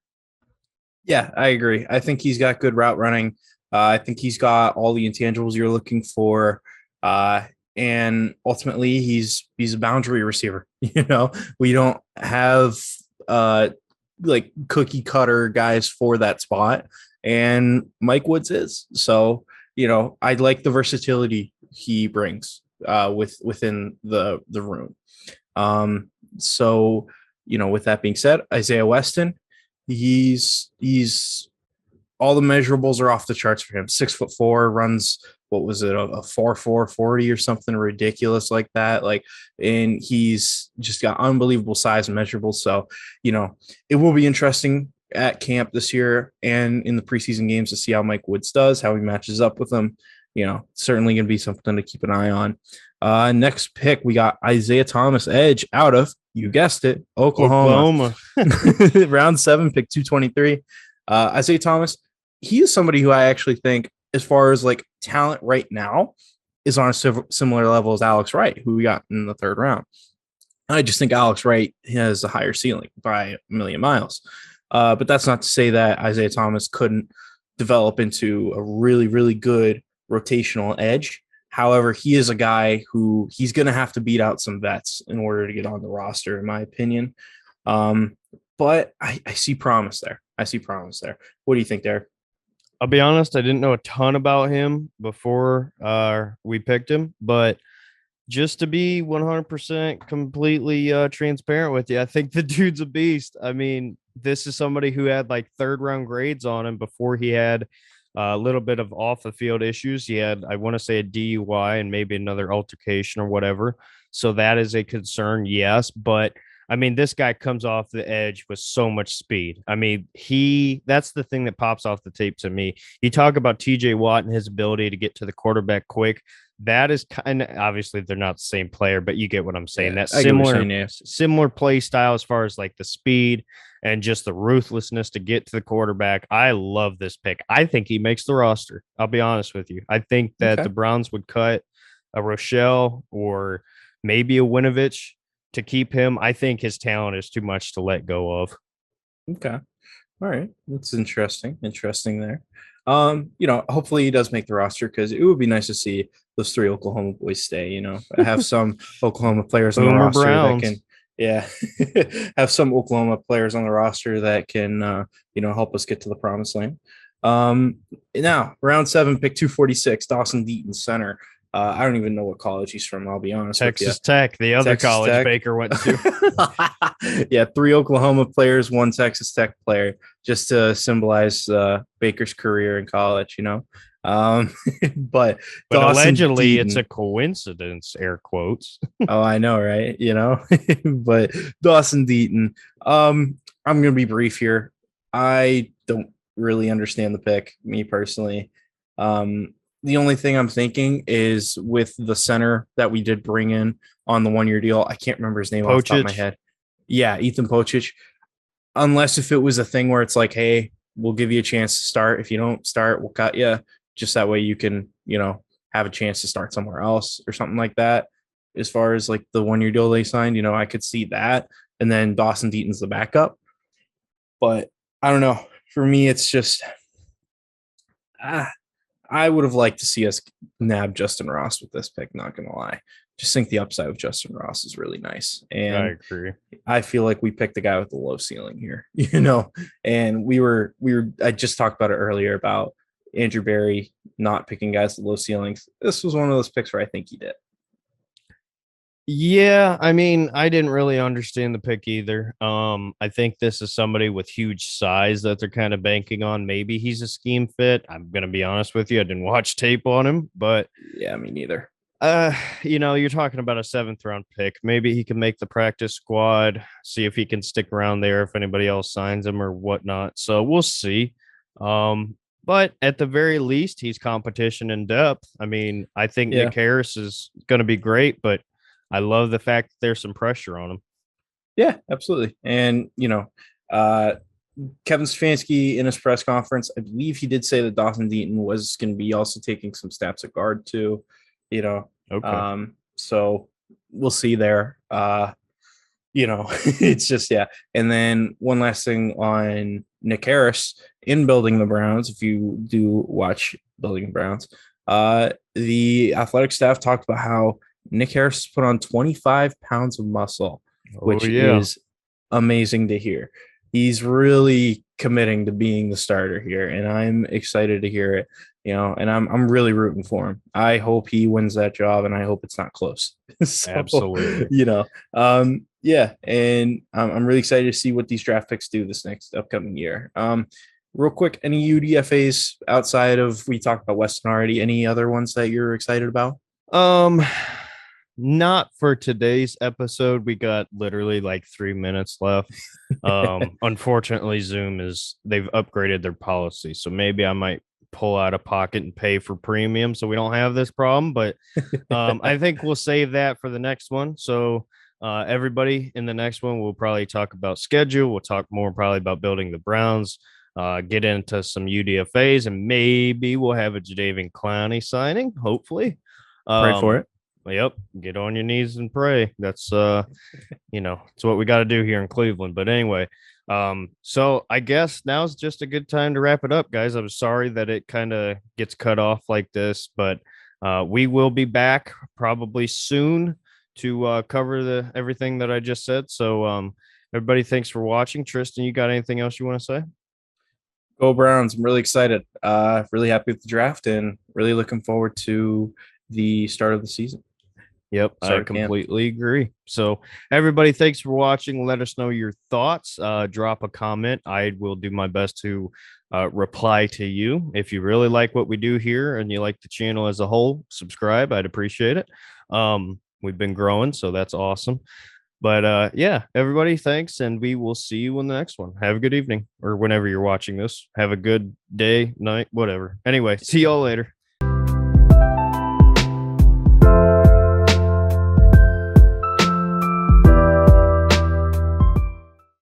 Yeah, I agree. I think he's got good route running. I think he's got all the intangibles you're looking for. And ultimately, he's a boundary receiver. We don't have like cookie cutter guys for that spot. And Mike Woods is. So, I like the versatility he brings within the room. So, with that being said, Isaiah Weston, he's all the measurables are off the charts for him. 6'4", runs, what was it, a 4.4 40 or something ridiculous like that. Like, and he's just got unbelievable size and measurables. So, it will be interesting at camp this year and in the preseason games to see how Mike Woods does, how he matches up with them. Certainly going to be something to keep an eye on. Next pick, we got Isaiah Thomas, edge, out of, you guessed it, Oklahoma. Round 7, pick 223. Isaiah Thomas, he is somebody who I actually think, as far as like talent right now, is on a similar level as Alex Wright, who we got in the 3rd round. I just think Alex Wright has a higher ceiling by a million miles. But that's not to say that Isaiah Thomas couldn't develop into a really, really good rotational edge. However, he is a guy who he's going to have to beat out some vets in order to get on the roster, in my opinion. But I see promise there. What do you think, Derek? I'll be honest, I didn't know a ton about him before we picked him, but just to be 100% completely transparent with you, I think the dude's a beast. I mean, this is somebody who had like 3rd round grades on him before he had a little bit of off the field issues. He had, I want to say, a DUI and maybe another altercation or whatever. So that is a concern, yes. But I mean, this guy comes off the edge with so much speed. I mean, that's the thing that pops off the tape to me. You talk about TJ Watt and his ability to get to the quarterback quick. That is kind of, obviously they're not the same player, but you get what I'm saying. Yeah, that's similar play style as far as like the speed and just the ruthlessness to get to the quarterback. I love this pick. I think he makes the roster. I'll be honest with you. I think that the Browns would cut a Rochelle or maybe a Winovich to keep him. I think his talent is too much to let go of. Okay. All right. That's interesting. Interesting there. Hopefully he does make the roster, because it would be nice to see those 3 Oklahoma boys stay. Have some Oklahoma players on the roster Browns. that can, have some Oklahoma players on the roster that can, help us get to the promised land. Now, round 7, pick 246, Dawson Deaton, center. I don't even know what college he's from, I'll be honest. Texas Tech, the other college Tech. Baker went to. Yeah, 3 Oklahoma players, 1 Texas Tech player, just to symbolize Baker's career in college, but allegedly Deaton, it's a coincidence, air quotes. Oh, I know, right? But Dawson Deaton, I'm going to be brief here. I don't really understand the pick, me personally. The only thing I'm thinking is with the center that we did bring in on the 1-year deal. I can't remember his name off the top of my head. Yeah, Ethan Pocic. Unless if it was a thing where it's like, hey, we'll give you a chance to start. If you don't start, we'll cut you. Just that way you can, have a chance to start somewhere else or something like that. As far as like the 1-year deal they signed, I could see that. And then Dawson Deaton's the backup. But I don't know. For me, it's just I would have liked to see us nab Justin Ross with this pick, not going to lie. Just think the upside of Justin Ross is really nice. And I agree. I feel like we picked the guy with the low ceiling here, and I just talked about it earlier about Andrew Berry not picking guys with low ceilings. This was one of those picks where I think he did. Yeah, I mean, I didn't really understand the pick either. I think this is somebody with huge size that they're kind of banking on. Maybe he's a scheme fit. I'm going to be honest with you. I didn't watch tape on him, but yeah, me neither. You're talking about a 7th round pick. Maybe he can make the practice squad, see if he can stick around there if anybody else signs him or whatnot. So we'll see. But at the very least, he's competition in depth. I mean, I think Nick Harris is going to be great, but I love the fact that there's some pressure on him. Yeah, absolutely. And, Kevin Stefanski in his press conference, I believe he did say that Dawson Deaton was going to be also taking some snaps at guard too, Okay. So we'll see there. It's just, yeah. And then one last thing on Nick Harris in Building the Browns. If you do watch Building the Browns, the athletic staff talked about how Nick Harris put on 25 pounds of muscle, which is amazing to hear. He's really committing to being the starter here, and I'm excited to hear it. And I'm really rooting for him. I hope he wins that job, and I hope it's not close. So, absolutely. Yeah, and I'm really excited to see what these draft picks do this next upcoming year. Real quick, any UDFAs outside of we talked about Weston already? Any other ones that you're excited about? Um, not for today's episode. We got literally like 3 minutes left. Unfortunately, they've upgraded their policy, so maybe I might pull out of pocket and pay for premium so we don't have this problem. But I think we'll save that for the next one. So everybody in the next one, we'll probably talk about schedule. We'll talk more probably about building the Browns. Get into some UDFAs, and maybe we'll have a Jadeveon Clowney signing. Hopefully, Pray for it. yep. Get on your knees and pray. That's it's what we got to do here in Cleveland. But anyway, so I guess now's just a good time to wrap it up, guys. I'm sorry that it kind of gets cut off like this, but we will be back probably soon to cover everything that I just said. So everybody, thanks for watching. Tristan, you got anything else you want to say? Go Browns. I'm really excited. Really happy with the draft and really looking forward to the start of the season. Yep, I completely agree. So everybody, thanks for watching. Let us know your thoughts. Drop a comment. I will do my best to reply to you. If you really like what we do here and you like the channel as a whole, subscribe. I'd appreciate it. We've been growing, so that's awesome. But yeah, everybody, thanks, and we will see you in the next one. Have a good evening, or whenever you're watching this. Have a good day, night, whatever. Anyway, see y'all later.